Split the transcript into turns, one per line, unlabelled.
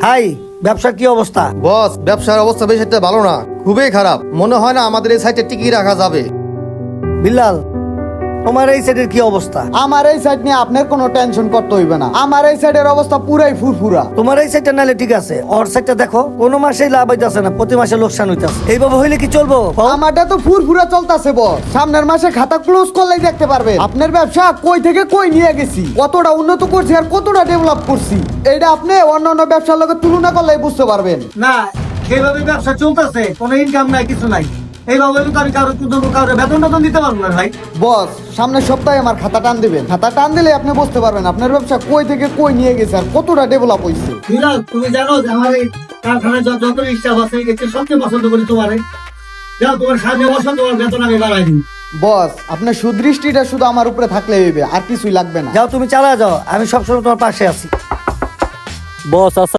High, ব্যবসার কি অবস্থা?
বস, ব্যবসার অবস্থা বেশ একটা ভালো না, খুবই খারাপ। মনে হয় না আমাদের এই সাইটে টিকিয়ে রাখা যাবে।
বিল্লাল, তোমার এই সাইডের কি অবস্থা?
আমার এই সাইড নিয়ে আপনার কোনো টেনশন করতে হইবে না। আমার এই সাইডের অবস্থা পুরাই ফুরফুরা।
তোমার এই সাইডটা নালে ঠিক আছে, ওর সাইডটা দেখো, কোনো মাসেই লাভ হইতাছে না, প্রতি মাসে লোকসান হইতাছে। এইভাবে হইলে কি চলবো?
আমারটা তো ফুরফুরা চলতেছে বস। সামনের মাসে খাতা ক্লোজ করলেই দেখতে পারবেন আপনার ব্যবসা কই থেকে কই নিয়ে গেছি, কতটা উন্নত করছি আর কতটা ডেভেলপ করছি। এটা আপনি অন্যান্য ব্যবসার লগে তুলনা করলেই বুঝতে পারবেন।
না, সেইভাবে ব্যবসা চলতেছে, কোনো ইনকাম নাই, কিছু নাই। এইভাবে তো আমি কারো বেতন টেতন দিতে পারবো না ভাই।
বস, সামনের সপ্তাহে আমার খাতা টান দিবেন। খাতা টান দিলে আপনি বুঝতে পারবেন আপনার ব্যবসা কই থেকে কই নিয়ে গেছে আর কতটা ডেভেলপ হয়েছে।
বিল্লাল, তুমি জানো যে আমার এই কারখানায় যত স্টাফ আছে, একে সবচেয়ে পছন্দ করি তোমারে। যাও, তোমার সামনে বসো, তোমার বেতন আমি বাড়াই দিই।
বস, আপনার সুদৃষ্টিটা শুধু আমার উপরে থাকলে হইবে, আর কিছুই লাগবে না।
যাও, তুমি চালা যাও, আমি সবসময় তোমার পাশে আছি।
বস